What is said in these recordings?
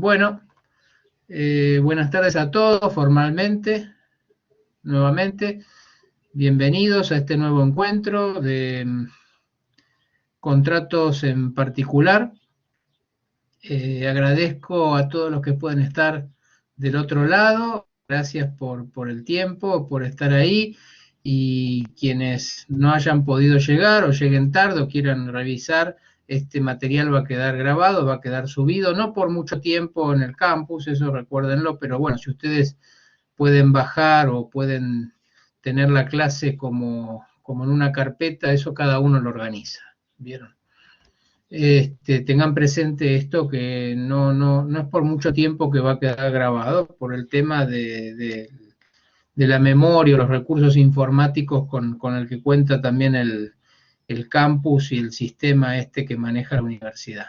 Bueno, buenas tardes a todos formalmente, nuevamente. Bienvenidos a este nuevo encuentro de contratos en particular. Agradezco a todos los que pueden estar del otro lado. Gracias por el tiempo, por estar ahí. Y quienes no hayan podido llegar o lleguen tarde o quieran revisar, este material va a quedar grabado, va a quedar subido, no por mucho tiempo en el campus, eso recuérdenlo, pero bueno, si ustedes pueden bajar o pueden tener la clase como en una carpeta, eso cada uno lo organiza, ¿vieron? Tengan presente esto, que no es por mucho tiempo que va a quedar grabado, por el tema de la memoria, los recursos informáticos con el que cuenta también el campus y el sistema que maneja la universidad.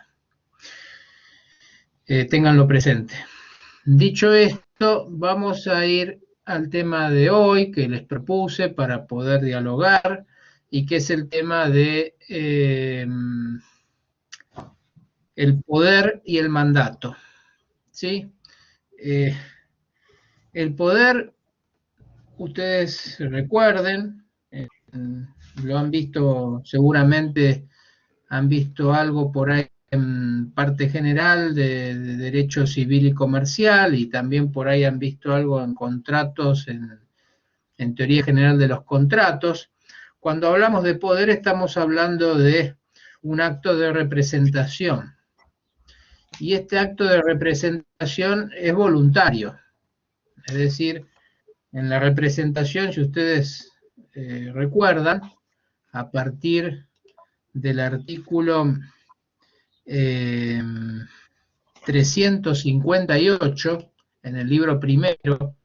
Ténganlo presente. Dicho esto, vamos a ir al tema de hoy que les propuse para poder dialogar, y que es el tema de el poder y el mandato, ¿sí? El poder, ustedes recuerden, lo han visto seguramente, han visto algo por ahí en parte general de derecho civil y comercial, y también por ahí han visto algo en contratos, en teoría general de los contratos. Cuando hablamos de poder estamos hablando de un acto de representación, y este acto de representación es voluntario, es decir, en la representación, si ustedes recuerdan, a partir del artículo 358, en el libro primero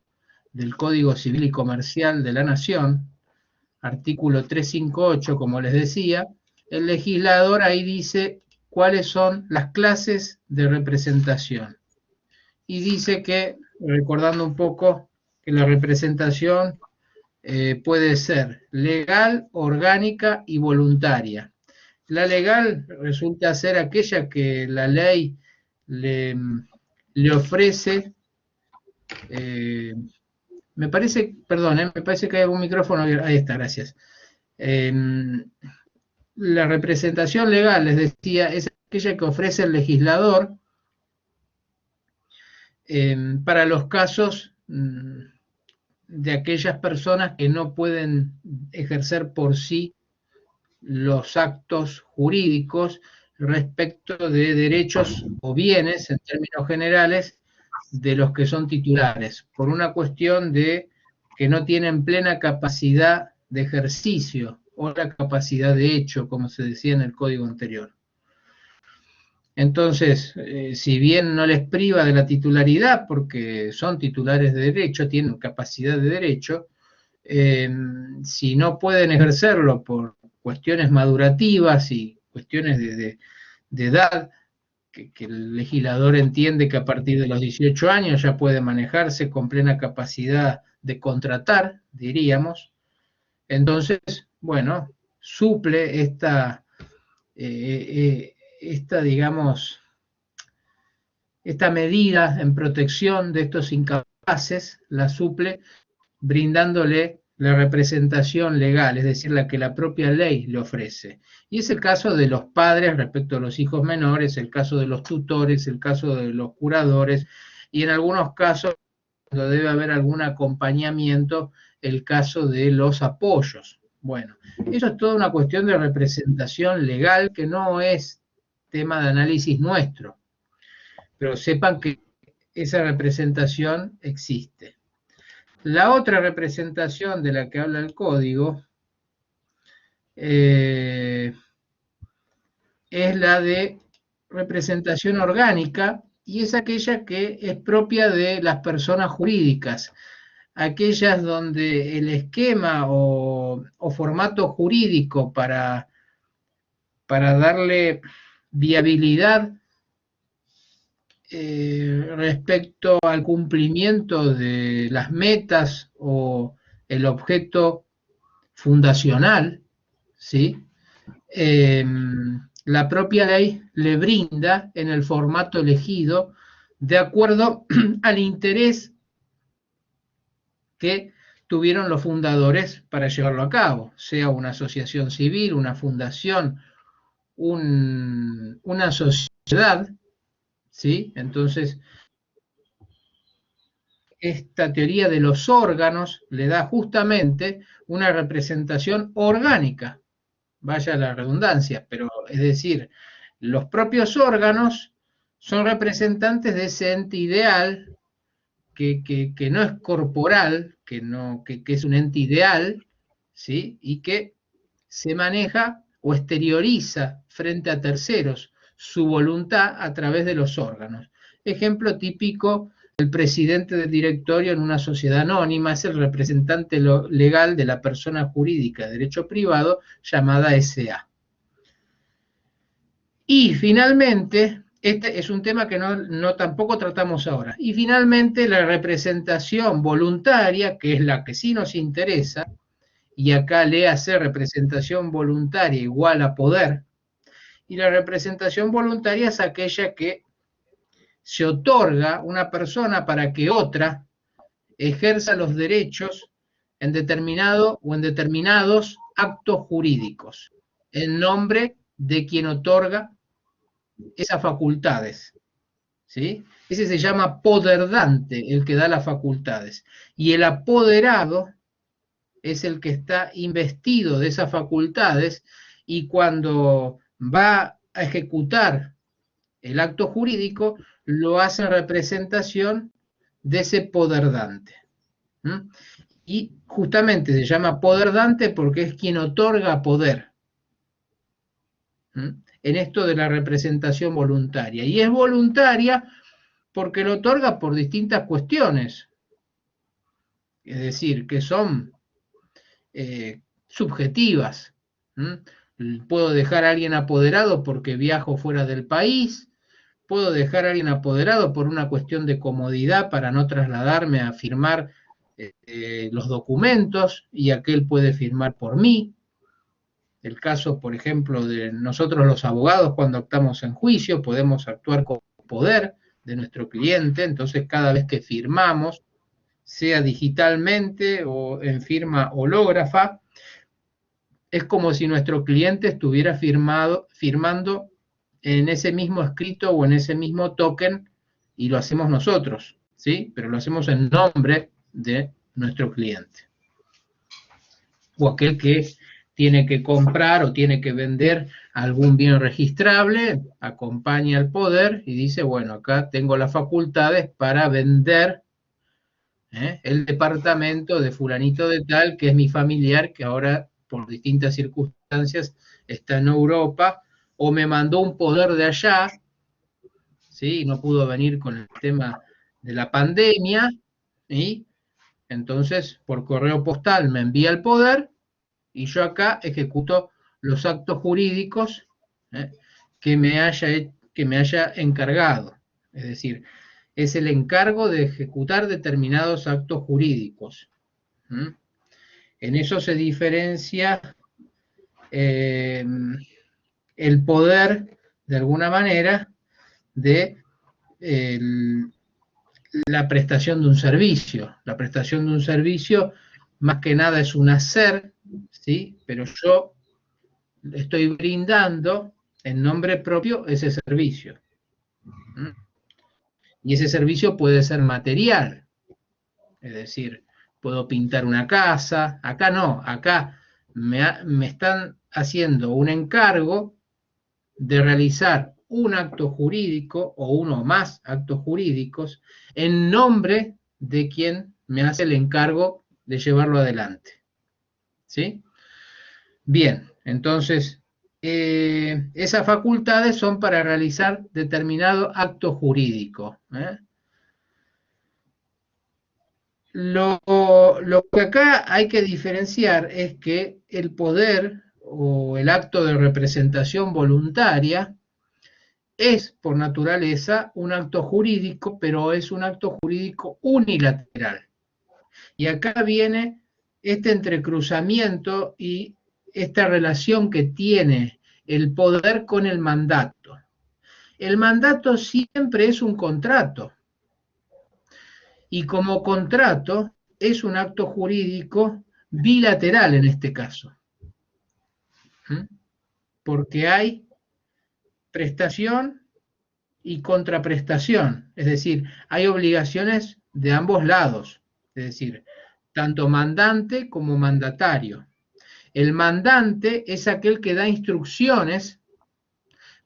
del Código Civil y Comercial de la Nación, artículo 358, como les decía, el legislador ahí dice cuáles son las clases de representación. Y dice que, recordando un poco, que la representación puede ser legal, orgánica y voluntaria. La legal resulta ser aquella que la ley le ofrece, me parece, perdón, me parece que hay algún micrófono abierto. Ahí está, gracias. La representación legal, les decía, es aquella que ofrece el legislador para los casos de aquellas personas que no pueden ejercer por sí los actos jurídicos respecto de derechos o bienes, en términos generales, de los que son titulares, por una cuestión de que no tienen plena capacidad de ejercicio o la capacidad de hecho, como se decía en el código anterior. Entonces, si bien no les priva de la titularidad, porque son titulares de derecho, tienen capacidad de derecho, si no pueden ejercerlo por cuestiones madurativas y cuestiones de edad, que el legislador entiende que a partir de los 18 años ya puede manejarse con plena capacidad de contratar, diríamos, entonces, bueno, suple digamos, esta medida en protección de estos incapaces, la suple brindándole la representación legal, es decir, la que la propia ley le ofrece. Y es el caso de los padres respecto a los hijos menores, el caso de los tutores, el caso de los curadores, y en algunos casos, cuando debe haber algún acompañamiento, el caso de los apoyos. Bueno, eso es toda una cuestión de representación legal que no es tema de análisis nuestro, pero sepan que esa representación existe. La otra representación de la que habla el código es la de representación orgánica, y es aquella que es propia de las personas jurídicas, aquellas donde el esquema o formato jurídico para darle viabilidad respecto al cumplimiento de las metas o el objeto fundacional, ¿sí? La propia ley le brinda en el formato elegido de acuerdo al interés que tuvieron los fundadores para llevarlo a cabo, sea una asociación civil, una fundación, una sociedad, ¿sí? Entonces, esta teoría de los órganos le da justamente una representación orgánica, vaya la redundancia, pero es decir, los propios órganos son representantes de ese ente ideal que no es corporal, que es un ente ideal, ¿sí? Y que se maneja o exterioriza frente a terceros su voluntad a través de los órganos. Ejemplo típico, el presidente del directorio en una sociedad anónima es el representante legal de la persona jurídica de derecho privado llamada SA. Y finalmente, este es un tema que no tampoco tratamos ahora. Y finalmente la representación voluntaria, que es la que sí nos interesa, y acá le hace representación voluntaria igual a poder, y la representación voluntaria es aquella que se otorga una persona para que otra ejerza los derechos en determinado o en determinados actos jurídicos, en nombre de quien otorga esas facultades, ¿sí? Ese se llama poderdante, el que da las facultades. Y el apoderado es el que está investido de esas facultades y cuando va a ejecutar el acto jurídico, lo hace en representación de ese poderdante. ¿Mm? Y justamente se llama poderdante porque es quien otorga poder. ¿Mm? En esto de la representación voluntaria. Y es voluntaria porque lo otorga por distintas cuestiones. Es decir, que son subjetivas. Puedo dejar a alguien apoderado porque viajo fuera del país, puedo dejar a alguien apoderado por una cuestión de comodidad para no trasladarme a firmar los documentos y aquel puede firmar por mí. El caso, por ejemplo, de nosotros los abogados cuando actuamos en juicio, podemos actuar con poder de nuestro cliente, entonces cada vez que firmamos, sea digitalmente o en firma hológrafa, es como si nuestro cliente estuviera firmando en ese mismo escrito o en ese mismo token y lo hacemos nosotros, ¿sí? Pero lo hacemos en nombre de nuestro cliente. O aquel que tiene que comprar o tiene que vender algún bien registrable, acompaña al poder y dice, bueno, acá tengo las facultades para vender el departamento de fulanito de tal, que es mi familiar, que ahora por distintas circunstancias está en Europa, o me mandó un poder de allá, ¿sí? No pudo venir con el tema de la pandemia, y entonces por correo postal me envía el poder, y yo acá ejecuto los actos jurídicos que me haya encargado. Es decir, es el encargo de ejecutar determinados actos jurídicos. En eso se diferencia el poder, de alguna manera, de la prestación de un servicio. La prestación de un servicio, más que nada, es un hacer, ¿sí? Pero yo estoy brindando en nombre propio ese servicio. Y ese servicio puede ser material, es decir, puedo pintar una casa, acá no, acá me están haciendo un encargo de realizar un acto jurídico o uno más actos jurídicos en nombre de quien me hace el encargo de llevarlo adelante. ¿Sí? Bien, entonces, esas facultades son para realizar determinado acto jurídico. Lo que acá hay que diferenciar es que el poder o el acto de representación voluntaria es por naturaleza un acto jurídico, pero es un acto jurídico unilateral. Y acá viene este entrecruzamiento y esta relación que tiene el poder con el mandato. El mandato siempre es un contrato y como contrato es un acto jurídico bilateral en este caso. ¿Mm? Porque hay prestación y contraprestación, es decir, hay obligaciones de ambos lados, es decir, tanto mandante como mandatario. El mandante es aquel que da instrucciones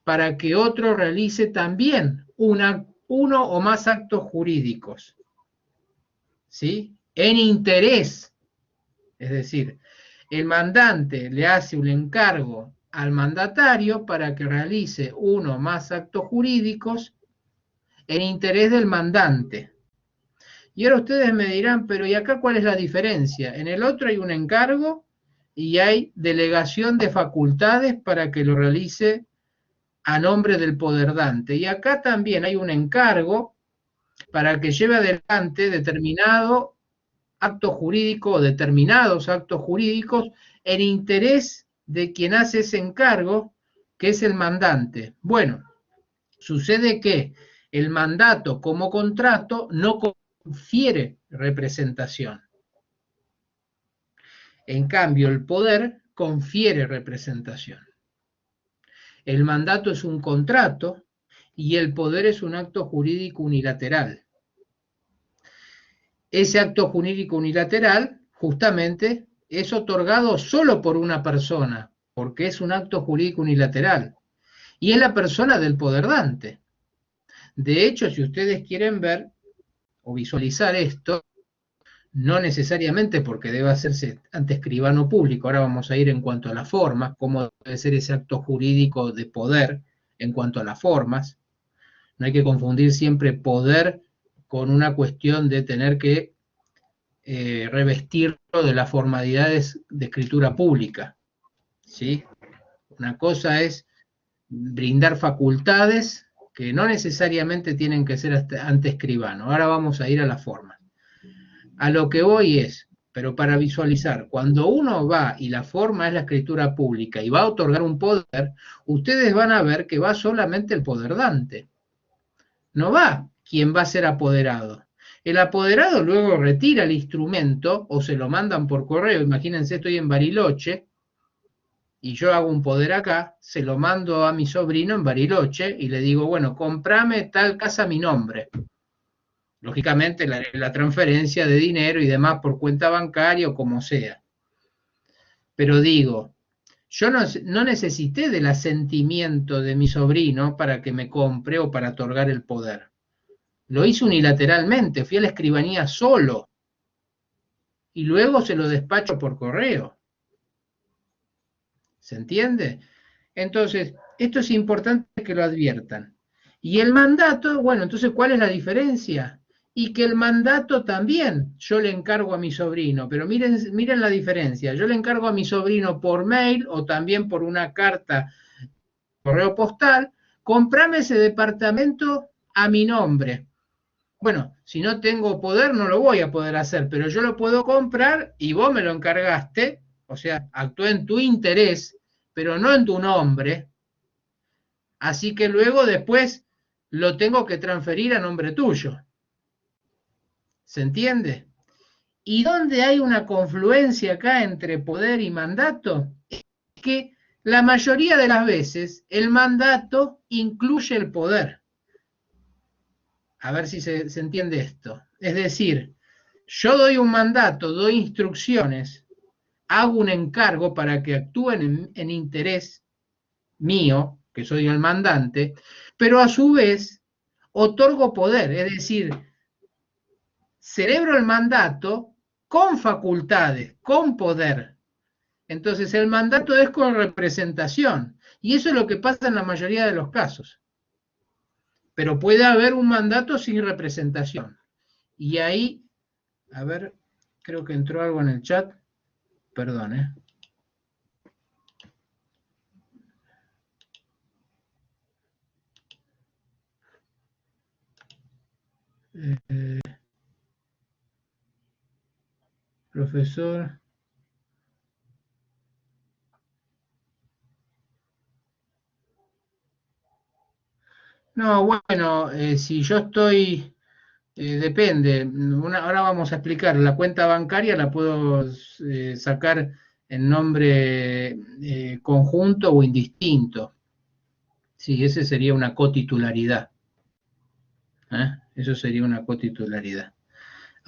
para que otro realice también uno o más actos jurídicos, ¿sí? En interés, es decir, el mandante le hace un encargo al mandatario para que realice uno o más actos jurídicos en interés del mandante. Y ahora ustedes me dirán, pero ¿y acá cuál es la diferencia? En el otro hay un encargo y hay delegación de facultades para que lo realice a nombre del poder dante. Y acá también hay un encargo para que lleve adelante determinado acto jurídico o determinados actos jurídicos en interés de quien hace ese encargo, que es el mandante. Bueno, sucede que el mandato como contrato no confiere representación. En cambio, el poder confiere representación. El mandato es un contrato y el poder es un acto jurídico unilateral. Ese acto jurídico unilateral justamente es otorgado solo por una persona, porque es un acto jurídico unilateral, y es la persona del poder dante. De hecho, si ustedes quieren ver o visualizar esto, no necesariamente porque debe hacerse ante escribano público, ahora vamos a ir en cuanto a las formas, cómo debe ser ese acto jurídico de poder en cuanto a las formas. No hay que confundir siempre poder con una cuestión de tener que revestirlo de las formalidades de escritura pública, ¿sí? Una cosa es brindar facultades que no necesariamente tienen que ser ante escribano. Ahora vamos a ir a la forma. A lo que voy es, pero para visualizar, cuando uno va y la forma es la escritura pública y va a otorgar un poder, ustedes van a ver que va solamente el poder dante. No va quien va a ser apoderado. El apoderado luego retira el instrumento o se lo mandan por correo. Imagínense, estoy en Bariloche y yo hago un poder acá, se lo mando a mi sobrino en Bariloche y le digo, bueno, comprame tal casa a mi nombre. Lógicamente la transferencia de dinero y demás por cuenta bancaria o como sea. Pero digo, yo no necesité del asentimiento de mi sobrino para que me compre o para otorgar el poder. Lo hice unilateralmente, fui a la escribanía solo y luego se lo despacho por correo. ¿Se entiende? Entonces, esto es importante que lo adviertan. Y el mandato, bueno, entonces, ¿cuál es la diferencia? Y que el mandato también yo le encargo a mi sobrino, pero miren la diferencia. Yo le encargo a mi sobrino por mail o también por una carta, correo postal, comprame ese departamento a mi nombre. Bueno, si no tengo poder no lo voy a poder hacer, pero yo lo puedo comprar y vos me lo encargaste, o sea, actué en tu interés, pero no en tu nombre, así que luego después lo tengo que transferir a nombre tuyo. ¿Se entiende? ¿Y dónde hay una confluencia acá entre poder y mandato? Es que la mayoría de las veces el mandato incluye el poder. A ver si se entiende esto. Es decir, yo doy un mandato, doy instrucciones, hago un encargo para que actúen en interés mío, que soy el mandante, pero a su vez otorgo poder, es decir, celebro el mandato con facultades, con poder. Entonces el mandato es con representación, y eso es lo que pasa en la mayoría de los casos. Pero puede haber un mandato sin representación. Y ahí, a ver, creo que entró algo en el chat, perdón, ¿eh? Profesor, No, bueno, si yo estoy, depende. Ahora vamos a explicar. La cuenta bancaria la puedo sacar en nombre conjunto o indistinto. Sí, ese sería una cotitularidad. Eso sería una cotitularidad.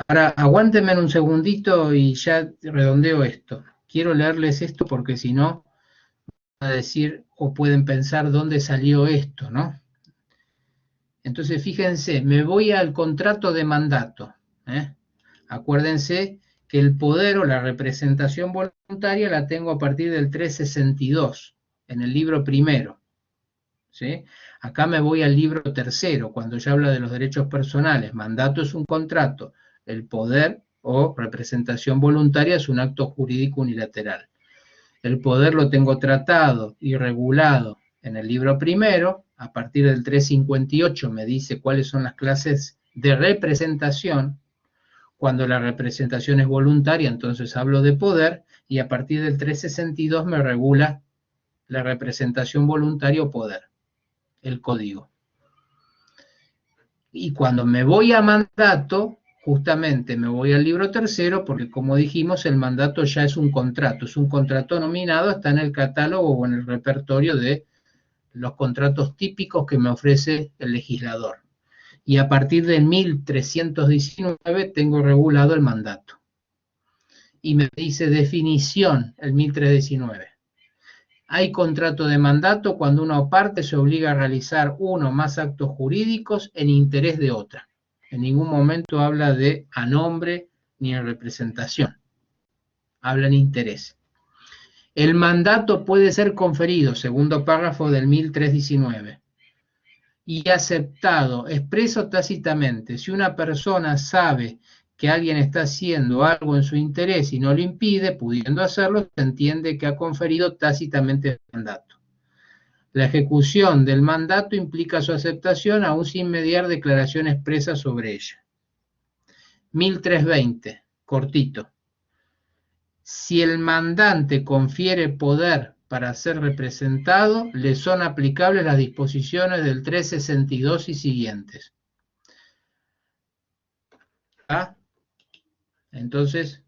Ahora, aguántenme un segundito y ya redondeo esto. Quiero leerles esto porque si no, van a decir o pueden pensar dónde salió esto, ¿no? Entonces, fíjense, me voy al contrato de mandato. ¿eh? Acuérdense que el poder o la representación voluntaria la tengo a partir del 362, en el libro primero. ¿sí? Acá me voy al libro tercero, cuando ya habla de los derechos personales. Mandato es un contrato, el poder o representación voluntaria es un acto jurídico unilateral. El poder lo tengo tratado y regulado en el libro primero, a partir del 358 me dice cuáles son las clases de representación. Cuando la representación es voluntaria, entonces hablo de poder, y a partir del 362 me regula la representación voluntaria o poder, el código. Y cuando me voy a mandato, justamente me voy al libro tercero, porque como dijimos, el mandato ya es un contrato nominado, está en el catálogo o en el repertorio de los contratos típicos que me ofrece el legislador. Y a partir de 1319 tengo regulado el mandato. Y me dice definición el 1319. Hay contrato de mandato cuando una parte se obliga a realizar uno o más actos jurídicos en interés de otra. En ningún momento habla de a nombre ni en representación. Habla en interés. El mandato puede ser conferido, segundo párrafo del 1319, y aceptado, expreso tácitamente. Si una persona sabe que alguien está haciendo algo en su interés y no lo impide, pudiendo hacerlo, se entiende que ha conferido tácitamente el mandato. La ejecución del mandato implica su aceptación aún sin mediar declaración expresa sobre ella. 1320, cortito. Si el mandante confiere poder para ser representado, le son aplicables las disposiciones del 362 y siguientes. ¿Ah? Entonces,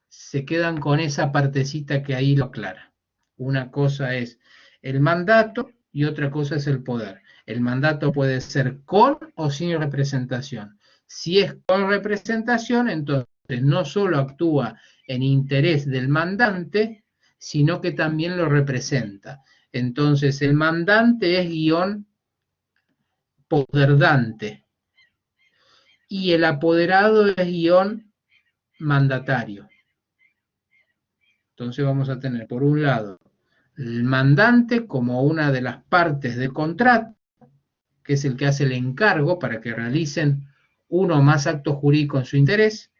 se quedan con esa partecita que ahí lo aclara. Una cosa es el mandato y otra cosa es el poder. El mandato puede ser con o sin representación. Si es con representación, entonces no solo actúa en interés del mandante, sino que también lo representa. Entonces el mandante es guión poderdante y el apoderado es guión mandatario. Entonces vamos a tener por un lado el mandante como una de las partes del contrato, que es el que hace el encargo para que realicen uno o más actos jurídicos en su interés,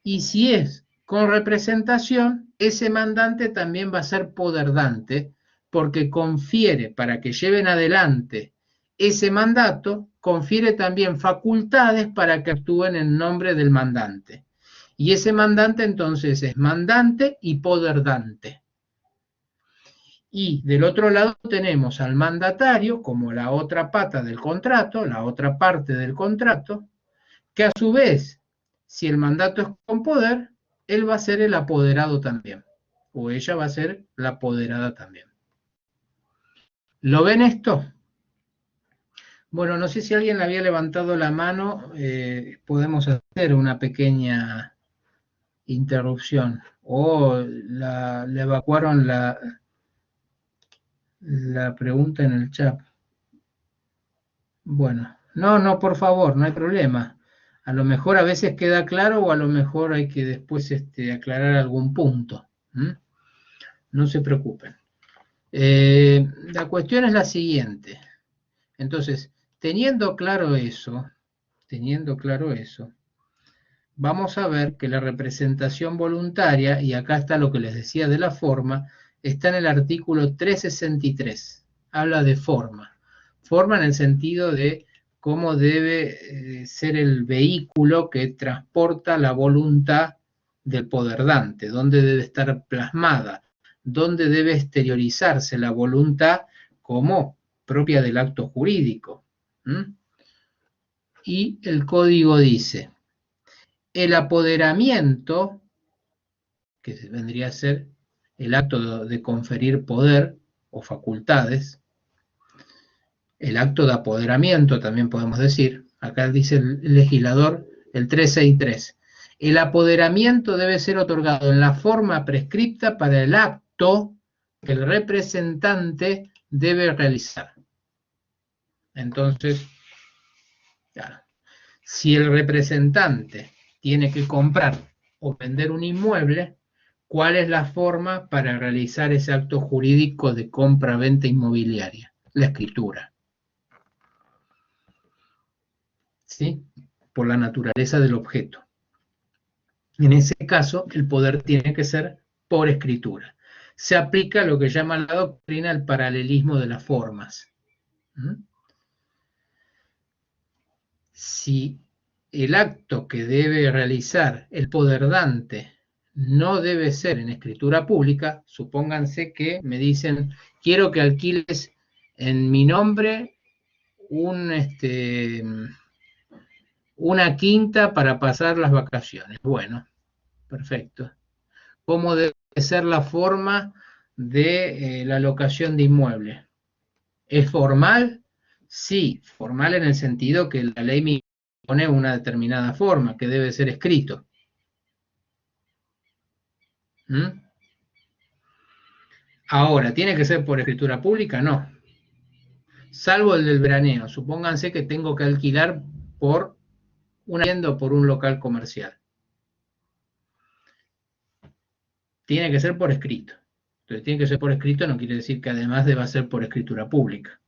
y si es con representación, ese mandante también va a ser poderdante, porque confiere para que lleven adelante ese mandato, confiere también facultades para que actúen en nombre del mandante. Y ese mandante entonces es mandante y poderdante. Y del otro lado tenemos al mandatario como la otra pata del contrato, la otra parte del contrato, que a su vez, si el mandato es con poder, él va a ser el apoderado también, o ella va a ser la apoderada también. ¿Lo ven esto? Bueno, no sé si alguien le había levantado la mano, podemos hacer una pequeña interrupción, o le evacuaron la pregunta en el chat. Bueno, no, por favor, no hay problema. A lo mejor a veces queda claro o a lo mejor hay que después aclarar algún punto. No se preocupen. La cuestión es la siguiente. Entonces, teniendo claro eso, vamos a ver que la representación voluntaria, y acá está lo que les decía de la forma, está en el artículo 363. Habla de forma. Forma en el sentido de cómo debe ser el vehículo que transporta la voluntad del poderdante, dónde debe estar plasmada, dónde debe exteriorizarse la voluntad como propia del acto jurídico. Y el código dice, el apoderamiento, que vendría a ser el acto de conferir poder o facultades, el acto de apoderamiento también podemos decir, acá dice el legislador, el 363, el apoderamiento debe ser otorgado en la forma prescripta para el acto que el representante debe realizar. Entonces, claro, si el representante tiene que comprar o vender un inmueble, ¿cuál es la forma para realizar ese acto jurídico de compra-venta inmobiliaria? La escritura. ¿Sí? Por la naturaleza del objeto. En ese caso, el poder tiene que ser por escritura. Se aplica lo que llama la doctrina el paralelismo de las formas. Si el acto que debe realizar el poderdante no debe ser en escritura pública, supónganse que me dicen, quiero que alquiles en mi nombre una quinta para pasar las vacaciones. Bueno, perfecto. ¿Cómo debe ser la forma de la locación de inmuebles? ¿Es formal? Sí, formal en el sentido que la ley me impone una determinada forma, que debe ser escrito. Ahora, ¿tiene que ser por escritura pública? No. Salvo el del veraneo. Supónganse que tengo que alquilar por una tienda o por un local comercial. Tiene que ser por escrito. Entonces, tiene que ser por escrito no quiere decir que además deba ser por escritura pública.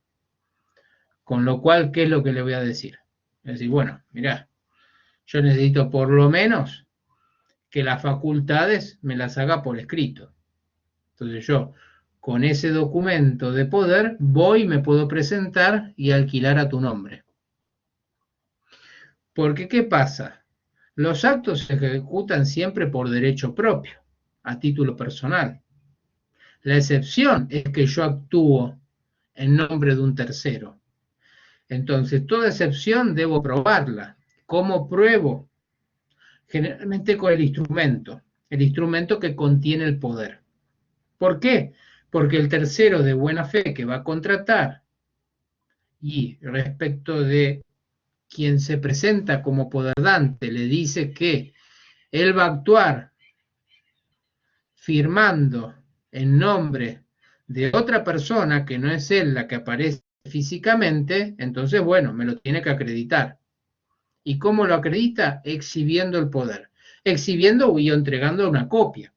Con lo cual, ¿qué es lo que le voy a decir? Es decir, bueno, mirá, yo necesito por lo menos que las facultades me las haga por escrito. Entonces yo, con ese documento de poder, voy, me puedo presentar y alquilar a tu nombre. Porque, ¿qué pasa? Los actos se ejecutan siempre por derecho propio, a título personal. La excepción es que yo actúo en nombre de un tercero. Entonces, toda excepción debo probarla. ¿Cómo pruebo? Generalmente con el instrumento que contiene el poder. ¿Por qué? Porque el tercero de buena fe que va a contratar y respecto de quien se presenta como poderdante le dice que él va a actuar firmando en nombre de otra persona que no es él la que aparece físicamente, entonces, bueno, me lo tiene que acreditar. ¿Y cómo lo acredita? Exhibiendo el poder. Exhibiendo y entregando una copia.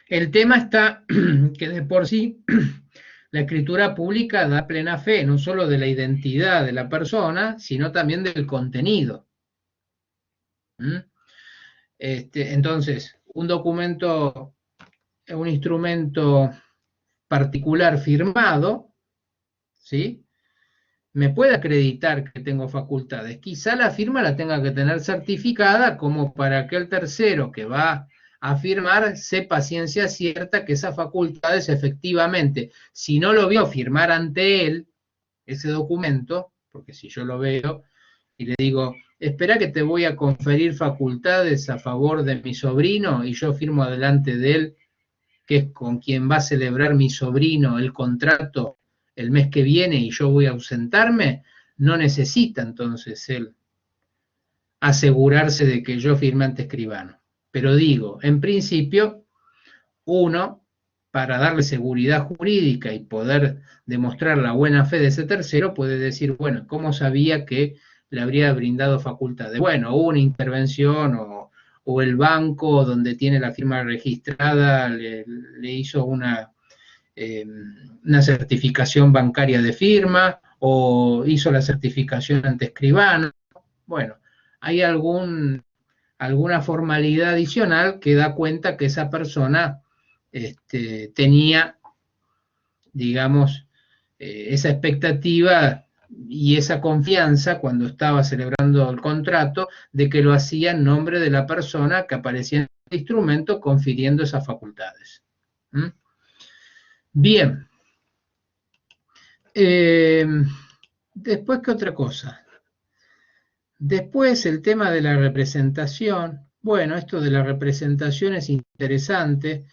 El tema está que de por sí la escritura pública da plena fe, no solo de la identidad de la persona, sino también del contenido. Entonces, un documento, un instrumento particular firmado, ¿sí? Me puede acreditar que tengo facultades. Quizá la firma la tenga que tener certificada como para que el tercero que va a firmar sepa ciencia cierta que esas facultades efectivamente, si no lo vio firmar ante él ese documento, porque si yo lo veo y le digo, espera que te voy a conferir facultades a favor de mi sobrino y yo firmo delante de él, que es con quien va a celebrar mi sobrino el contrato el mes que viene y yo voy a ausentarme, no necesita entonces él asegurarse de que yo firme ante escribano. Pero digo, en principio, uno, para darle seguridad jurídica y poder demostrar la buena fe de ese tercero, puede decir, bueno, ¿cómo sabía que le habría brindado facultades? Bueno, hubo una intervención o el banco donde tiene la firma registrada le hizo una certificación bancaria de firma o hizo la certificación ante escribano. Bueno, hay alguna formalidad adicional que da cuenta que esa persona tenía, digamos, esa expectativa y esa confianza cuando estaba celebrando el contrato de que lo hacía en nombre de la persona que aparecía en el instrumento confiriendo esas facultades. Bien. Después, ¿qué otra cosa? Después el tema de la representación. Bueno, esto de la representación es interesante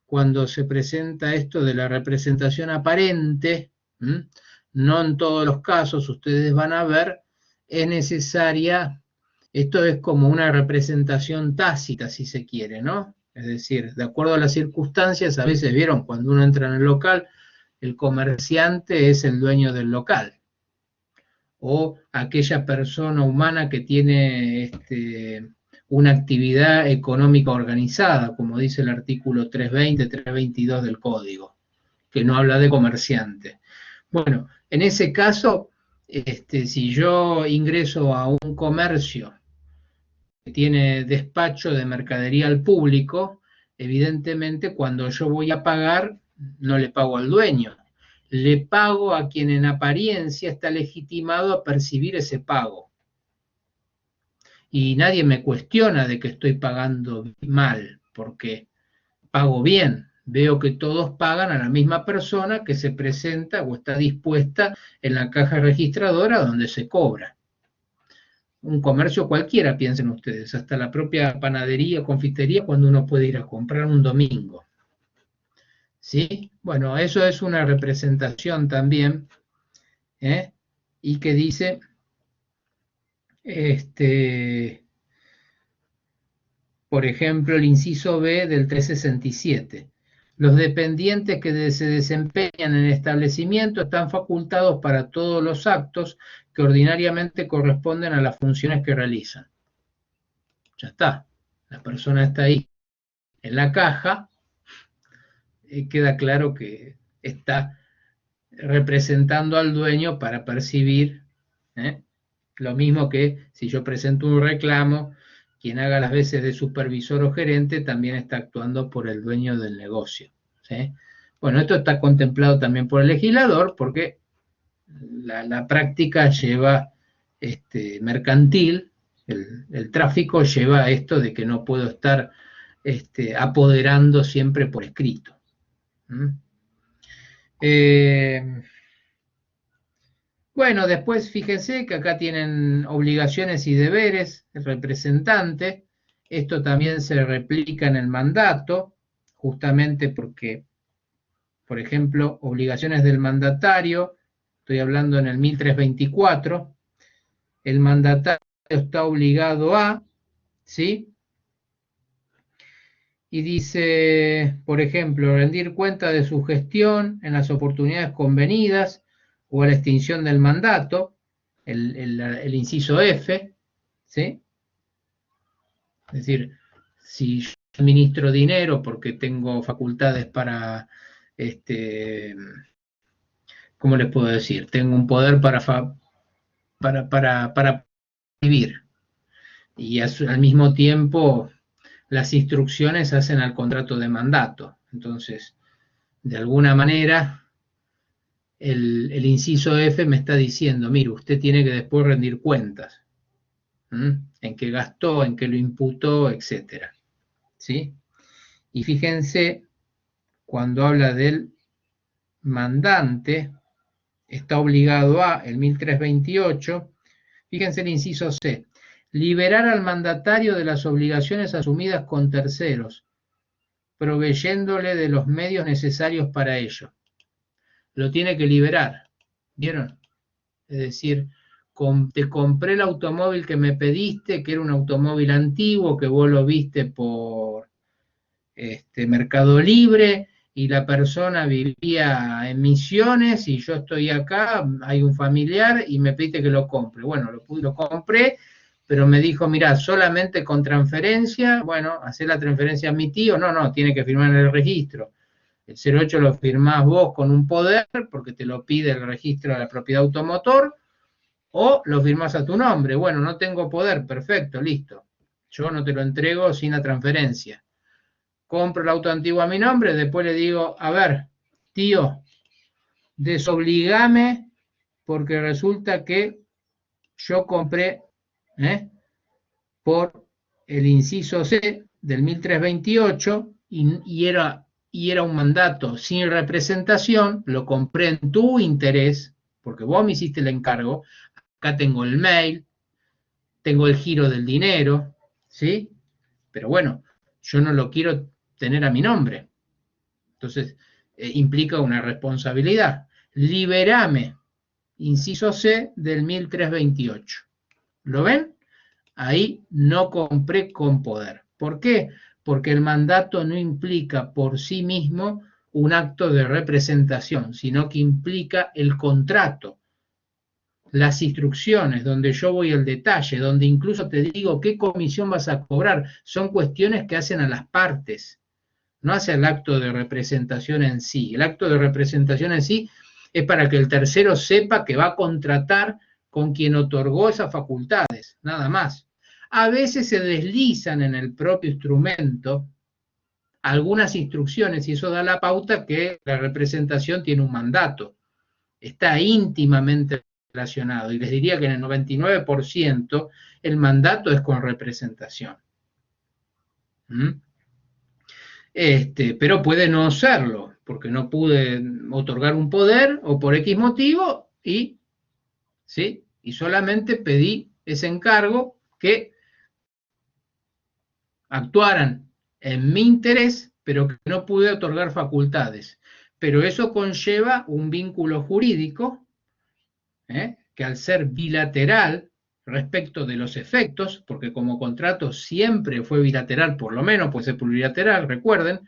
cuando se presenta esto de la representación aparente. ¿M? No en todos los casos, ustedes van a ver, es necesaria, esto es como una representación tácita, si se quiere, ¿no? Es decir, de acuerdo a las circunstancias, a veces vieron, cuando uno entra en el local, el comerciante es el dueño del local, o aquella persona humana que tiene una actividad económica organizada, como dice el artículo 320, 322 del Código, que no habla de comerciante. Bueno, en ese caso, si yo ingreso a un comercio que tiene despacho de mercadería al público, evidentemente cuando yo voy a pagar, no le pago al dueño, le pago a quien en apariencia está legitimado a percibir ese pago. Y nadie me cuestiona de que estoy pagando mal, porque pago bien. Veo que todos pagan a la misma persona que se presenta o está dispuesta en la caja registradora donde se cobra. Un comercio cualquiera, piensen ustedes, hasta la propia panadería, confitería, cuando uno puede ir a comprar un domingo. ¿Sí? Bueno, eso es una representación también, ¿eh? Y que dice, por ejemplo, el inciso B del 367. Los dependientes que se desempeñan en el establecimiento están facultados para todos los actos que ordinariamente corresponden a las funciones que realizan. Ya está, la persona está ahí en la caja, queda claro que está representando al dueño para percibir, ¿eh? Lo mismo que si yo presento un reclamo, quien haga las veces de supervisor o gerente también está actuando por el dueño del negocio, ¿sí? Bueno, esto está contemplado también por el legislador porque la práctica lleva mercantil, el tráfico lleva a esto de que no puedo estar apoderando siempre por escrito. Bueno, después fíjense que acá tienen obligaciones y deberes, el representante. Esto también se replica en el mandato, justamente porque, por ejemplo, obligaciones del mandatario, estoy hablando en el 1324, el mandatario está obligado a, ¿sí? Y dice, por ejemplo, rendir cuenta de su gestión en las oportunidades convenidas o a la extinción del mandato, el inciso F, ¿sí? Es decir, si yo administro dinero porque tengo facultades para, ¿cómo les puedo decir? Tengo un poder para vivir y al mismo tiempo las instrucciones hacen al contrato de mandato. Entonces, de alguna manera, el inciso F me está diciendo, mire, usted tiene que después rendir cuentas. En qué gastó, en qué lo imputó, etcétera. ¿Sí? Y fíjense, cuando habla del mandante, está obligado a, el 1328, fíjense el inciso C, liberar al mandatario de las obligaciones asumidas con terceros, proveyéndole de los medios necesarios para ello. Lo tiene que liberar, ¿vieron? Es decir, te compré el automóvil que me pediste, que era un automóvil antiguo, que vos lo viste por Mercado Libre, y la persona vivía en Misiones, y yo estoy acá, hay un familiar, y me pide que lo compre. Bueno, lo compré, pero me dijo, mirá, solamente con transferencia, bueno, hacer la transferencia a mi tío, no, tiene que firmar en el registro. El 08 lo firmás vos con un poder, porque te lo pide el registro de la propiedad automotor, o lo firmás a tu nombre. Bueno, no tengo poder, perfecto, listo. Yo no te lo entrego sin la transferencia. Compro el auto antiguo a mi nombre, después le digo, a ver, tío, desobligame porque resulta que yo compré por el inciso C del 1328 y era un mandato sin representación, lo compré en tu interés, porque vos me hiciste el encargo, acá tengo el mail, tengo el giro del dinero, ¿sí? Pero bueno, yo no lo quiero tener a mi nombre. Entonces, implica una responsabilidad. Liberame, inciso C del 1328. ¿Lo ven? Ahí no compré con poder. ¿Por qué? Porque el mandato no implica por sí mismo un acto de representación, sino que implica el contrato, las instrucciones, donde yo voy al detalle, donde incluso te digo qué comisión vas a cobrar. Son cuestiones que hacen a las partes, no hace el acto de representación en sí. El acto de representación en sí es para que el tercero sepa que va a contratar con quien otorgó esas facultades, nada más. A veces se deslizan en el propio instrumento algunas instrucciones y eso da la pauta que la representación tiene un mandato. Está íntimamente relacionado y les diría que en el 99% el mandato es con representación. Pero puede no serlo, porque no pude otorgar un poder o por X motivo y, ¿sí? Y solamente pedí ese encargo que actuaran en mi interés, pero que no pude otorgar facultades. Pero eso conlleva un vínculo jurídico, que al ser bilateral respecto de los efectos, porque como contrato siempre fue bilateral, por lo menos puede ser plurilateral, recuerden,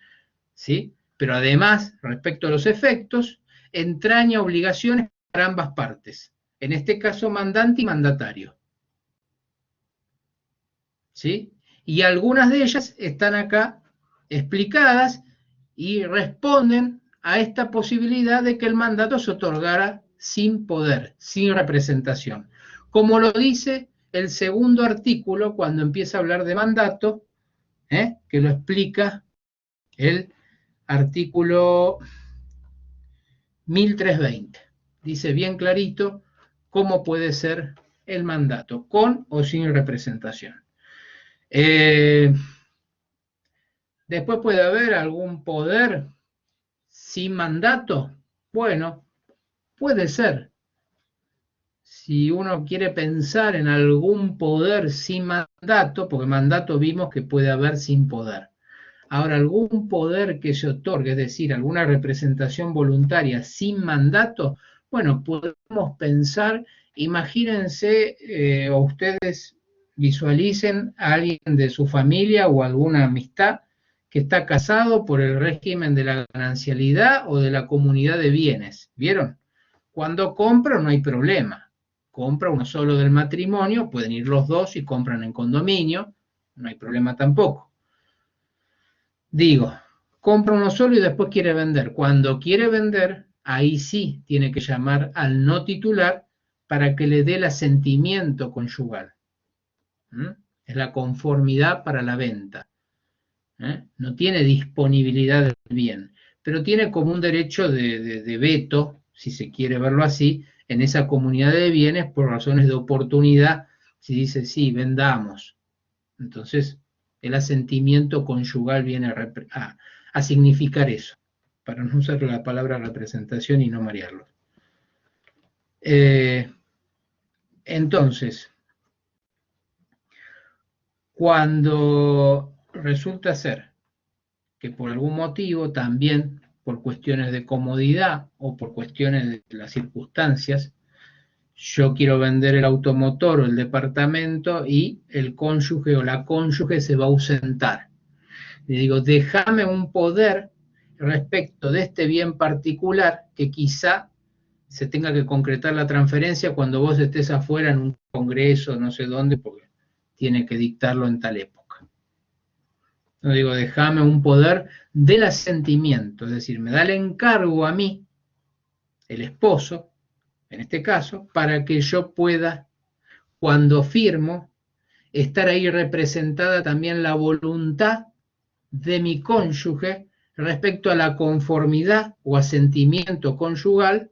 ¿sí? Pero además, respecto a los efectos, entraña obligaciones para ambas partes, en este caso mandante y mandatario, ¿sí? Y algunas de ellas están acá explicadas y responden a esta posibilidad de que el mandato se otorgara sin poder, sin representación. Como lo dice el segundo artículo cuando empieza a hablar de mandato, que lo explica el artículo 1320. Dice bien clarito cómo puede ser el mandato, con o sin representación. Después puede haber algún poder sin mandato. Bueno, puede ser. Si uno quiere pensar en algún poder sin mandato, porque mandato vimos que puede haber sin poder. Ahora, algún poder que se otorgue, es decir, alguna representación voluntaria sin mandato, bueno, podemos pensar, imagínense, o ustedes visualicen a alguien de su familia o alguna amistad que está casado por el régimen de la ganancialidad o de la comunidad de bienes. ¿Vieron? Cuando compra no hay problema. Compra uno solo del matrimonio, pueden ir los dos y compran en condominio, no hay problema tampoco. Digo, compra uno solo y después quiere vender. Cuando quiere vender, ahí sí tiene que llamar al no titular para que le dé el asentimiento conyugal. Es la conformidad para la venta. No tiene disponibilidad del bien, pero tiene como un derecho de veto, si se quiere verlo así, en esa comunidad de bienes por razones de oportunidad. Si dice, sí, vendamos. Entonces, el asentimiento conyugal viene a significar eso, para no usar la palabra representación y no marearlo. Entonces, cuando resulta ser que por algún motivo, también por cuestiones de comodidad o por cuestiones de las circunstancias, yo quiero vender el automotor o el departamento y el cónyuge o la cónyuge se va a ausentar. Le digo, déjame un poder respecto de este bien particular que quizá se tenga que concretar la transferencia cuando vos estés afuera en un congreso, no sé dónde, porque tiene que dictarlo en tal época. No digo, déjame un poder del asentimiento, es decir, me da el encargo a mí, el esposo, en este caso, para que yo pueda, cuando firmo, estar ahí representada también la voluntad de mi cónyuge respecto a la conformidad o asentimiento conyugal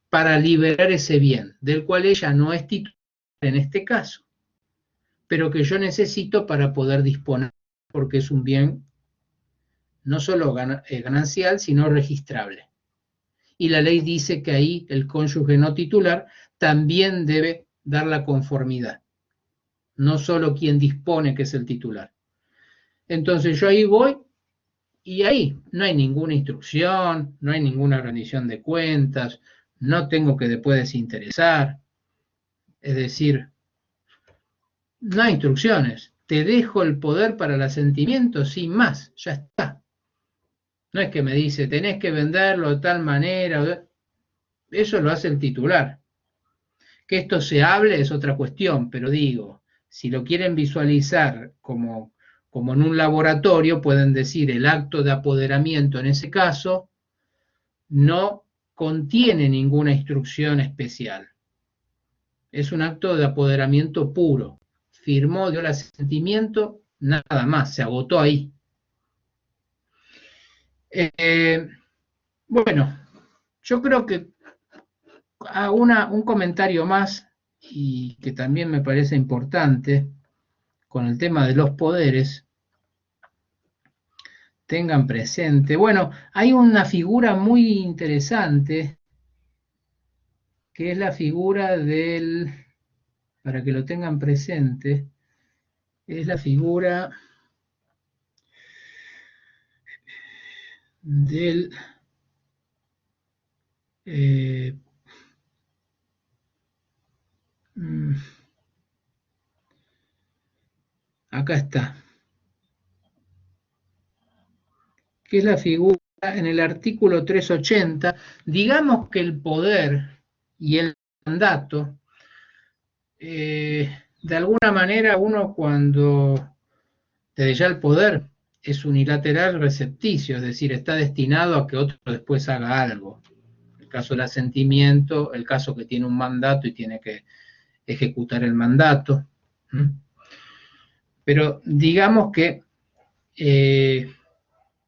para liberar ese bien, del cual ella no es titular en este caso, pero que yo necesito para poder disponer, porque es un bien no solo ganancial, sino registrable. y la ley dice que ahí el cónyuge no titular también debe dar la conformidad, no solo quien dispone que es el titular. Entonces yo ahí voy y ahí no hay ninguna instrucción, no hay ninguna rendición de cuentas, no tengo que después desinteresar, es decir, no hay instrucciones, te dejo el poder para el asentimiento sin más, ya está. No es que me dice, tenés que venderlo de tal manera, eso lo hace el titular. Que esto se hable es otra cuestión, pero digo, si lo quieren visualizar como en un laboratorio, pueden decir el acto de apoderamiento en ese caso no contiene ninguna instrucción especial. Es un acto de apoderamiento puro. Firmó, dio el asentimiento, nada más, se agotó ahí. Bueno, yo creo que hago un comentario más y que también me parece importante con el tema de los poderes. Tengan presente. Bueno, hay una figura muy interesante que es la figura del, para que lo tengan presente, es la figura del eh, acá está, que es la figura en el artículo 380, digamos que el poder y el mandato, de alguna manera uno cuando, desde ya el poder es unilateral recepticio, es decir, está destinado a que otro después haga algo. El caso del asentimiento, el caso que tiene un mandato y tiene que ejecutar el mandato. Pero digamos que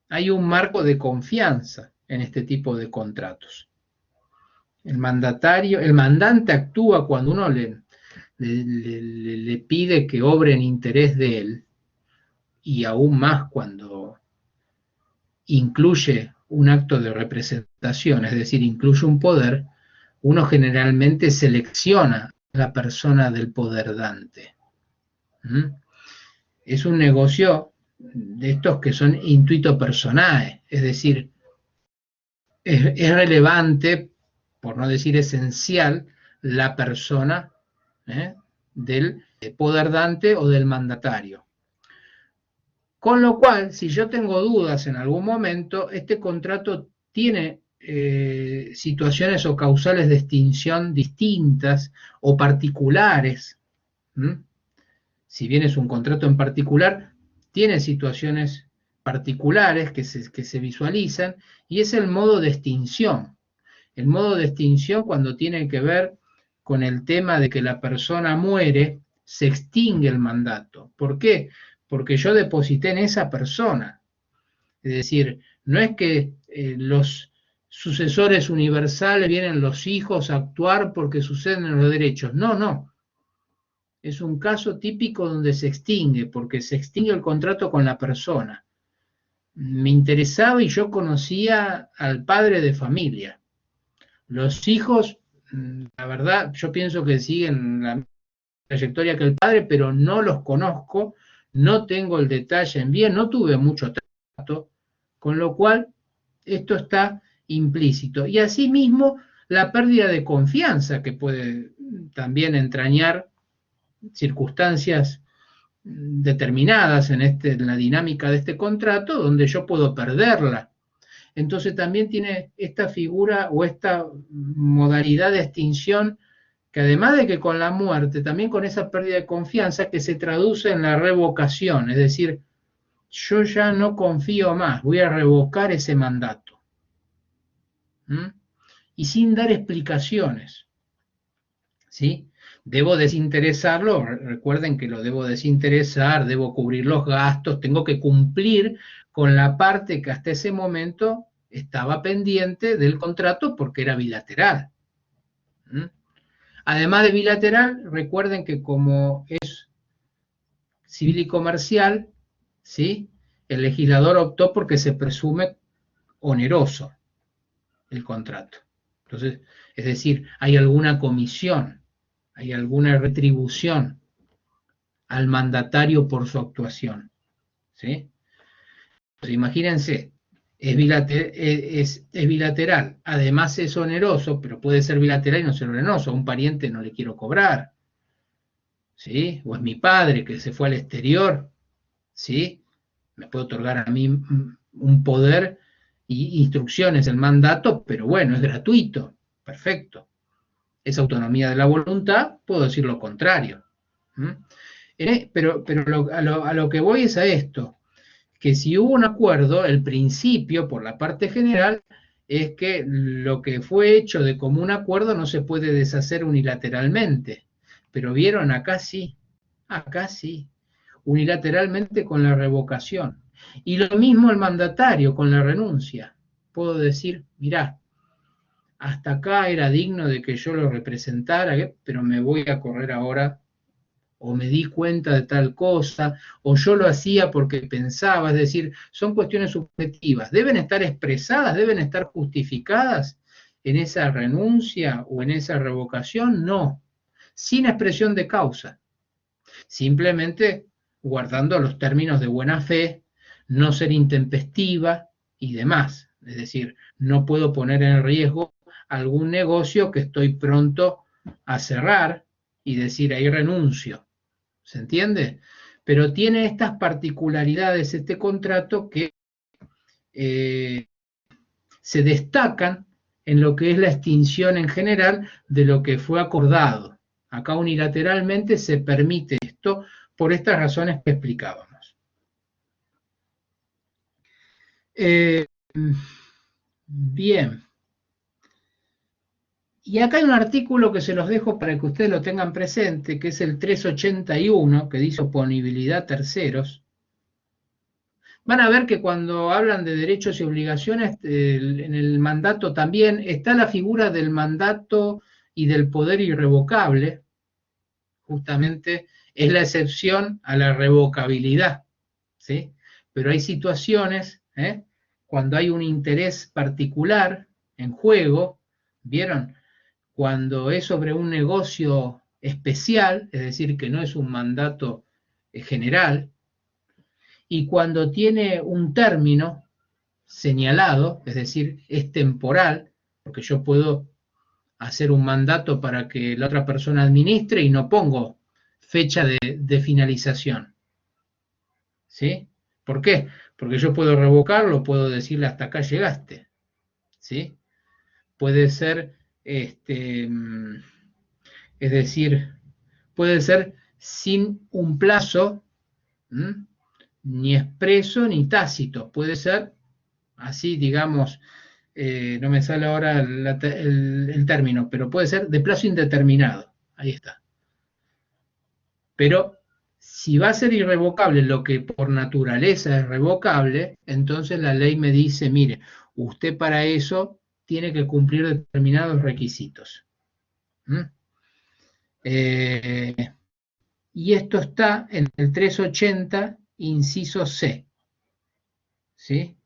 hay un marco de confianza en este tipo de contratos. El mandante actúa cuando uno le pide que obre en interés de él, y aún más cuando incluye un acto de representación, es decir, incluye un poder, uno generalmente selecciona a la persona del poder dante. Es un negocio de estos que son intuito personae, es decir, es relevante, por no decir esencial, la persona del poder dante o del mandatario. Con lo cual, si yo tengo dudas en algún momento, este contrato tiene situaciones o causales de extinción distintas o particulares. Si bien es un contrato en particular, tiene situaciones particulares que se visualizan, y es el modo de extinción. El modo de extinción, cuando tiene que ver con el tema de que la persona muere, se extingue el mandato. ¿Por qué? Porque yo deposité en esa persona. Es decir, no es que los sucesores universales vienen los hijos a actuar porque suceden los derechos. No, no. Es un caso típico donde se extingue, porque se extingue el contrato con la persona. Me interesaba y yo conocía al padre de familia. Los hijos, la verdad, yo pienso que siguen la trayectoria que el padre, pero no los conozco, no tengo el detalle en bien, no tuve mucho trato, con lo cual esto está implícito. Y asimismo, la pérdida de confianza que puede también entrañar circunstancias determinadas en la dinámica de este contrato, donde yo puedo perderla. Entonces también tiene esta figura o esta modalidad de extinción, que además de que con la muerte, también con esa pérdida de confianza que se traduce en la revocación, es decir, yo ya no confío más, voy a revocar ese mandato. Y sin dar explicaciones. ¿Sí? Debo desinteresarlo, recuerden que lo debo desinteresar, debo cubrir los gastos, tengo que cumplir con la parte que hasta ese momento estaba pendiente del contrato porque era bilateral. Además de bilateral, recuerden que como es civil y comercial, ¿sí? El legislador optó porque se presume oneroso. el contrato. Entonces, es decir, hay alguna comisión, hay alguna retribución al mandatario por su actuación, ¿sí? Entonces, imagínense, es bilateral, además es oneroso, pero puede ser bilateral y no ser oneroso. A un pariente no le quiero cobrar, ¿sí? O es mi padre que se fue al exterior, ¿sí? Me puede otorgar a mí un poder y instrucciones, el mandato, pero bueno, es gratuito, perfecto. Es autonomía de la voluntad, puedo decir lo contrario. Pero a lo que voy es a esto, que si hubo un acuerdo, el principio por la parte general es que lo que fue hecho de común acuerdo no se puede deshacer unilateralmente. Pero vieron, acá sí, unilateralmente con la revocación. Y lo mismo el mandatario con la renuncia. Puedo decir, mirá, hasta acá era digno de que yo lo representara, pero me voy a correr ahora, o me di cuenta de tal cosa, o yo lo hacía porque pensaba, es decir, son cuestiones subjetivas, deben estar expresadas, deben estar justificadas en esa renuncia o en esa revocación, no, sin expresión de causa, simplemente guardando los términos de buena fe, no ser intempestiva y demás, es decir, no puedo poner en riesgo algún negocio que estoy pronto a cerrar y decir ahí renuncio. ¿Se entiende? Pero tiene estas particularidades este contrato que se destacan en lo que es la extinción en general de lo que fue acordado. Acá unilateralmente se permite esto por estas razones que explicábamos. Bien. Y acá hay un artículo que se los dejo para que ustedes lo tengan presente, que es el 381, que dice oponibilidad terceros. Van a ver que cuando hablan de derechos y obligaciones, en el mandato también está la figura del mandato y del poder irrevocable, justamente es la excepción a la revocabilidad, ¿sí? Pero hay situaciones, cuando hay un interés particular en juego, ¿vieron? Cuando es sobre un negocio especial, es decir, que no es un mandato general, y cuando tiene un término señalado, es decir, es temporal, porque yo puedo hacer un mandato para que la otra persona administre y no pongo fecha de finalización. ¿Sí? ¿Por qué? Porque yo puedo revocarlo, puedo decirle hasta acá llegaste. ¿Sí? Puede ser, es decir, puede ser sin un plazo, ni expreso ni tácito, puede ser así, digamos, no me sale ahora el término, pero puede ser de plazo indeterminado, ahí está. Pero si va a ser irrevocable lo que por naturaleza es revocable, entonces la ley me dice, mire, usted para eso tiene que cumplir determinados requisitos. Y esto está en el 380, inciso C. ¿Sí?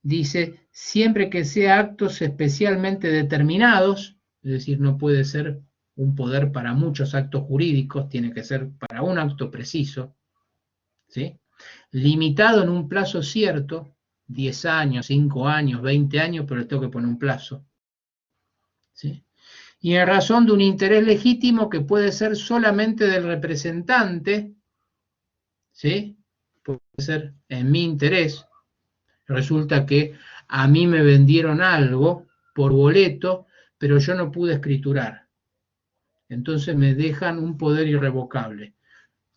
Dice, siempre que sea actos especialmente determinados, es decir, no puede ser un poder para muchos actos jurídicos, tiene que ser para un acto preciso, ¿sí? Limitado en un plazo cierto, 10 años, 5 años, 20 años, pero le tengo que poner un plazo, ¿sí? Y en razón de un interés legítimo que puede ser solamente del representante, ¿sí? Puede ser en mi interés. Resulta que a mí me vendieron algo por boleto, pero yo no pude escriturar. Entonces me dejan un poder irrevocable.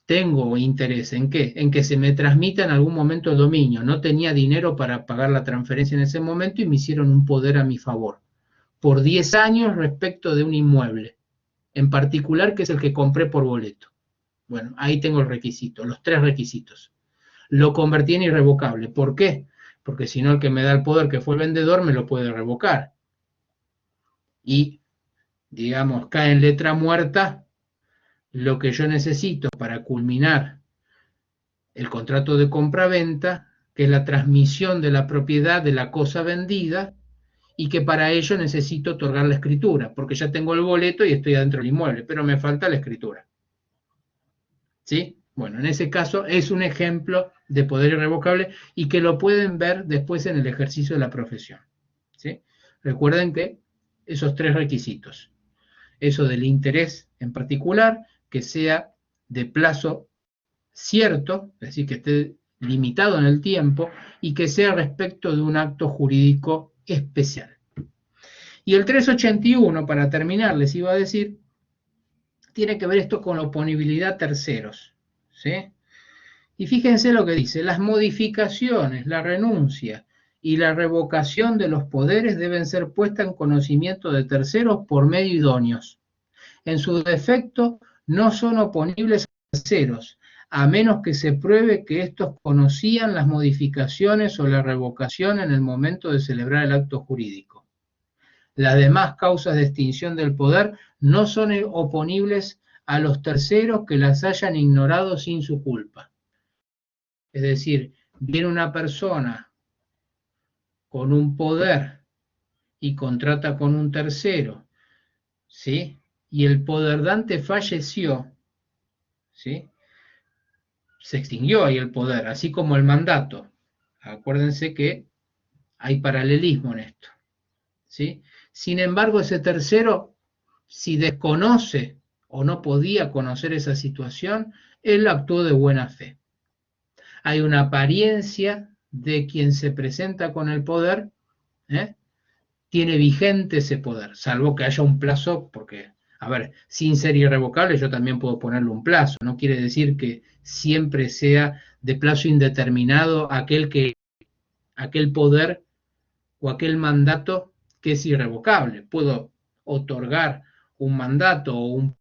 Tengo interés ¿en qué? En que se me transmita en algún momento el dominio. No tenía dinero para pagar la transferencia en ese momento y me hicieron un poder a mi favor. Por 10 años respecto de un inmueble, en particular que es el que compré por boleto. Bueno, ahí tengo el requisito, los 3 requisitos. Lo convertí en irrevocable. ¿Por qué? Porque si no el que me da el poder, que fue el vendedor, me lo puede revocar. Y, digamos, cae en letra muerta lo que yo necesito para culminar el contrato de compra-venta, que es la transmisión de la propiedad de la cosa vendida, y que para ello necesito otorgar la escritura, porque ya tengo el boleto y estoy adentro del inmueble, pero me falta la escritura. ¿Sí? Bueno, en ese caso es un ejemplo de poder irrevocable y que lo pueden ver después en el ejercicio de la profesión. ¿Sí? Recuerden que esos 3 requisitos, eso del interés en particular, que sea de plazo cierto, es decir, que esté limitado en el tiempo y que sea respecto de un acto jurídico especial. Y el 381, para terminar, les iba a decir, tiene que ver esto con la oponibilidad a terceros. ¿Sí? Y fíjense lo que dice, las modificaciones, la renuncia y la revocación de los poderes deben ser puestas en conocimiento de terceros por medio idóneos. En su defecto, no son oponibles a terceros, a menos que se pruebe que éstos conocían las modificaciones o la revocación en el momento de celebrar el acto jurídico. Las demás causas de extinción del poder no son oponibles a los terceros que las hayan ignorado sin su culpa. Es decir, viene una persona con un poder y contrata con un tercero, ¿sí? Y el poderdante falleció, ¿sí? Se extinguió ahí el poder, así como el mandato. Acuérdense que hay paralelismo en esto, ¿sí? Sin embargo, ese tercero, si desconoce o no podía conocer esa situación, él actuó de buena fe. Hay una apariencia de quien se presenta con el poder, tiene vigente ese poder, salvo que haya un plazo, porque, a ver, sin ser irrevocable yo también puedo ponerle un plazo, no quiere decir que siempre sea de plazo indeterminado aquel poder o aquel mandato que es irrevocable. Puedo otorgar un mandato o un,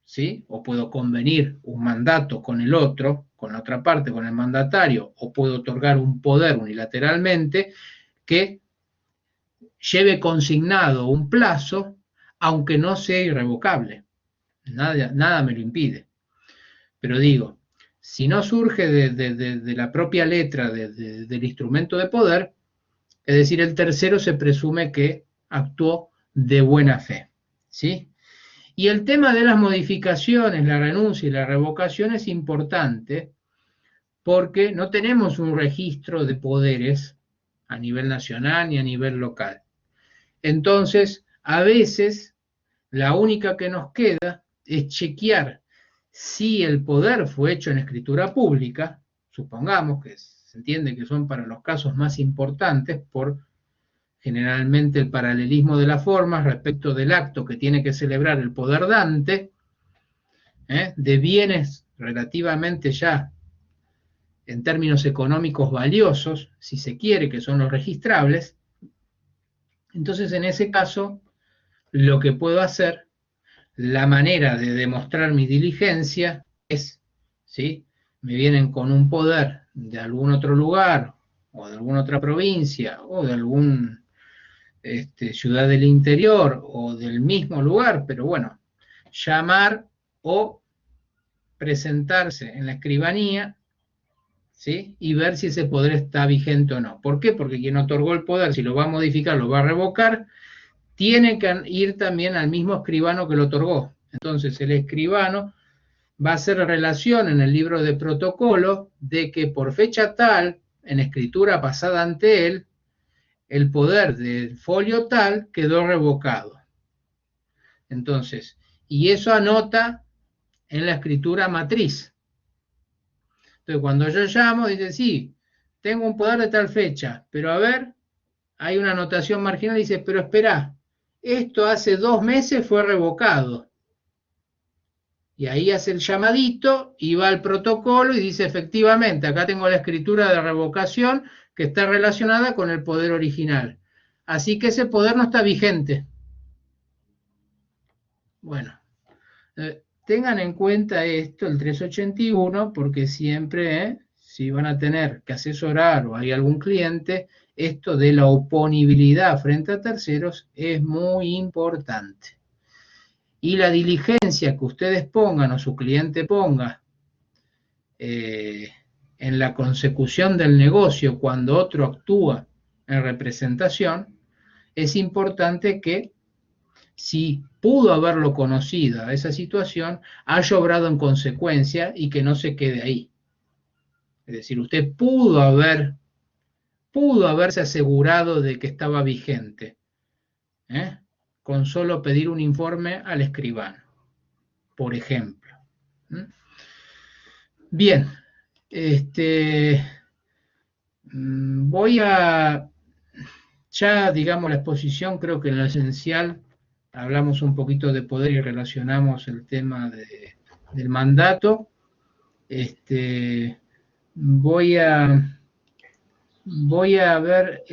¿sí? O puedo convenir un mandato con el otro, con la otra parte, con el mandatario, o puedo otorgar un poder unilateralmente que lleve consignado un plazo, aunque no sea irrevocable. Nada me lo impide. Pero digo, si no surge de la propia letra del instrumento de poder, es decir, el tercero se presume que actuó de buena fe. ¿Sí? Y el tema de las modificaciones, la renuncia y la revocación es importante porque no tenemos un registro de poderes a nivel nacional ni a nivel local. Entonces, a veces, la única que nos queda es chequear si el poder fue hecho en escritura pública, supongamos que se entiende que son para los casos más importantes por generalmente el paralelismo de las formas respecto del acto que tiene que celebrar el poder dante, de bienes relativamente ya en términos económicos valiosos, si se quiere, que son los registrables. Entonces, en ese caso, lo que puedo hacer, la manera de demostrar mi diligencia es, ¿sí? Me vienen con un poder de algún otro lugar, o de alguna otra provincia, o de alguna ciudad del interior, o del mismo lugar, pero bueno, llamar o presentarse en la escribanía, ¿sí? Y ver si ese poder está vigente o no. ¿Por qué? Porque quien otorgó el poder, si lo va a modificar, lo va a revocar, tiene que ir también al mismo escribano que lo otorgó. Entonces el escribano va a hacer relación en el libro de protocolo de que por fecha tal, en escritura pasada ante él, el poder del folio tal quedó revocado. Entonces, y eso anota en la escritura matriz. Entonces, cuando yo llamo, dice, sí, tengo un poder de tal fecha, pero a ver, hay una anotación marginal, dice, pero espera, esto hace 2 meses fue revocado. Y ahí hace el llamadito y va al protocolo y dice, efectivamente, acá tengo la escritura de revocación que está relacionada con el poder original. Así que ese poder no está vigente. Bueno, tengan en cuenta esto, el 381, porque siempre, si van a tener que asesorar o hay algún cliente, esto de la oponibilidad frente a terceros es muy importante. Y la diligencia que ustedes pongan o su cliente ponga en la consecución del negocio cuando otro actúa en representación, es importante que, si pudo haberlo conocido a esa situación, haya obrado en consecuencia y que no se quede ahí. Es decir, usted pudo haberse asegurado de que estaba vigente, ¿eh? Con solo pedir un informe al escribano, por ejemplo. Bien, voy a, ya digamos la exposición, creo que en lo esencial hablamos un poquito de poder y relacionamos el tema del mandato. Voy a ver,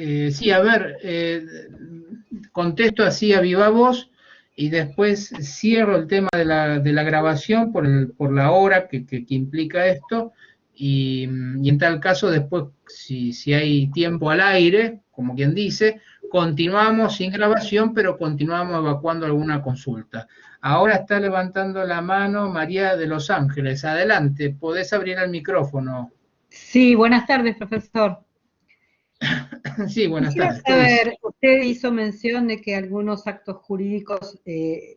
contesto así a viva voz y después cierro el tema de la grabación por la hora que implica esto, y en tal caso después, si hay tiempo al aire, como quien dice, continuamos sin grabación, pero continuamos evacuando alguna consulta. Ahora está levantando la mano María de Los Ángeles. Adelante, podés abrir el micrófono. Sí, buenas tardes, profesor. Sí, buenas tardes. Quisiera saber, usted hizo mención de que algunos actos jurídicos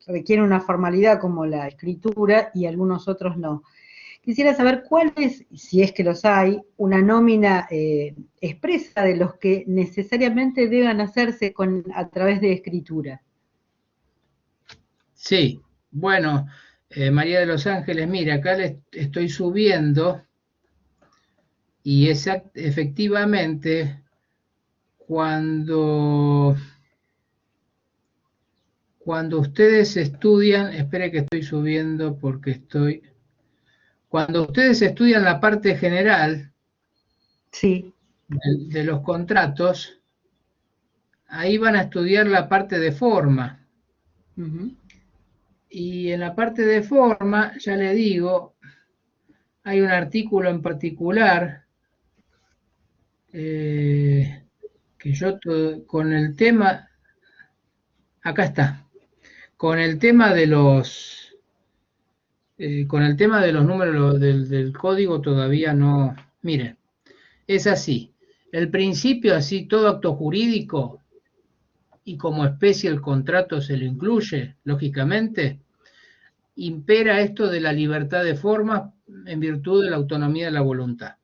requieren una formalidad como la escritura y algunos otros no. Quisiera saber cuál es, si es que los hay, una nómina expresa de los que necesariamente deben hacerse a través de escritura. Sí, bueno, María de Los Ángeles, mira, acá le estoy subiendo y efectivamente cuando ustedes estudian, espere que estoy subiendo porque cuando ustedes estudian la parte general, sí, de los contratos, ahí van a estudiar la parte de forma. Y en la parte de forma, ya le digo, hay un artículo en particular que yo con el tema, acá está, con el tema de los números del código todavía no. Miren, es así. El principio, así, todo acto jurídico, y como especie el contrato se lo incluye, lógicamente, impera esto de la libertad de formas en virtud de la autonomía de la voluntad.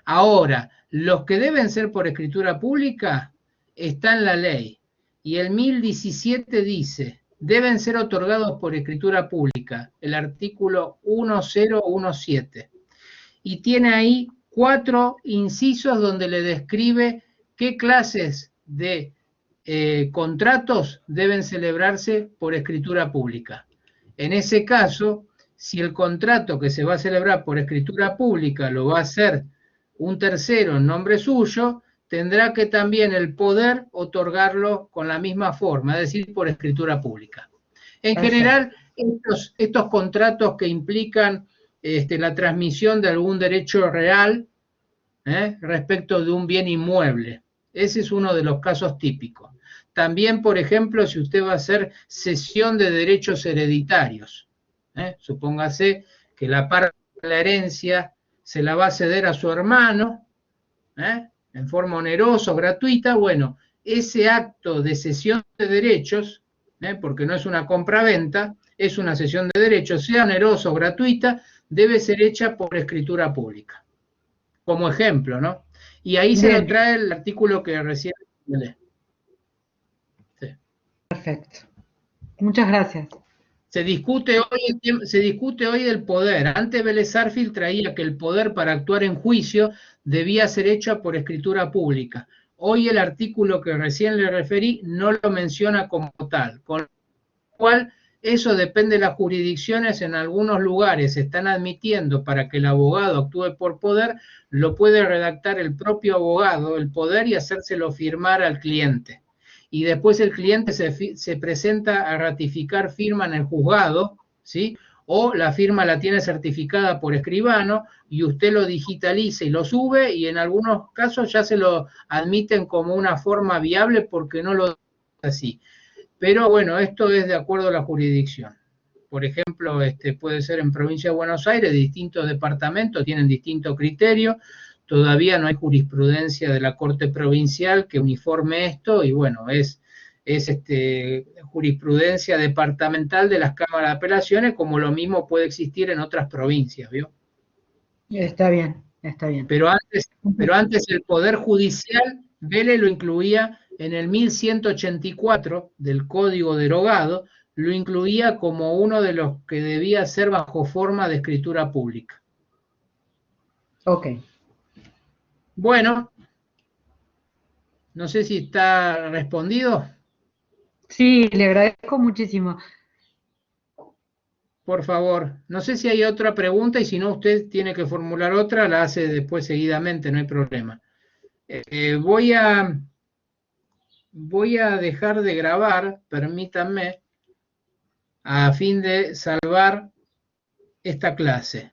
Ahora, los que deben ser por escritura pública está en la ley, y el 1017 dice, deben ser otorgados por escritura pública, el artículo 1017, y tiene ahí 4 incisos donde le describe qué clases de contratos deben celebrarse por escritura pública. En ese caso, si el contrato que se va a celebrar por escritura pública lo va a hacer un tercero en nombre suyo, tendrá que también el poder otorgarlo con la misma forma, es decir, por escritura pública. En general, estos contratos que implican la transmisión de algún derecho real respecto de un bien inmueble, ese es uno de los casos típicos. También, por ejemplo, si usted va a hacer cesión de derechos hereditarios, supóngase que la parte de la herencia se la va a ceder a su hermano, en forma onerosa o gratuita, bueno, ese acto de cesión de derechos, porque no es una compra-venta, es una cesión de derechos, sea onerosa o gratuita, debe ser hecha por escritura pública. Como ejemplo, ¿no? Y ahí se lo trae el artículo que recién leí. Sí. Perfecto. Muchas gracias. Se discute hoy del poder. Antes Vélez Sarsfield traía que el poder para actuar en juicio debía ser hecho por escritura pública. Hoy el artículo que recién le referí no lo menciona como tal, con lo cual eso depende de las jurisdicciones. En algunos lugares se están admitiendo para que el abogado actúe por poder, lo puede redactar el propio abogado, el poder, y hacérselo firmar al cliente. Y después el cliente se presenta a ratificar firma en el juzgado, ¿sí? O la firma la tiene certificada por escribano y usted lo digitaliza y lo sube, y en algunos casos ya se lo admiten como una forma viable porque no lo así. Pero bueno, esto es de acuerdo a la jurisdicción. Por ejemplo, puede ser en provincia de Buenos Aires, distintos departamentos tienen distintos criterios. todavía no hay jurisprudencia de la Corte Provincial que uniforme esto, y bueno, es jurisprudencia departamental de las cámaras de apelaciones, como lo mismo puede existir en otras provincias, ¿vio? Está bien, está bien. Pero antes el Poder Judicial, Vélez lo incluía en el 1184 del Código derogado, lo incluía como uno de los que debía ser bajo forma de escritura pública. Ok. Bueno, no sé si está respondido. Sí, le agradezco muchísimo. Por favor, no sé si hay otra pregunta y si no usted tiene que formular otra, la hace después seguidamente, no hay problema. Voy a dejar de grabar, permítanme, a fin de salvar esta clase.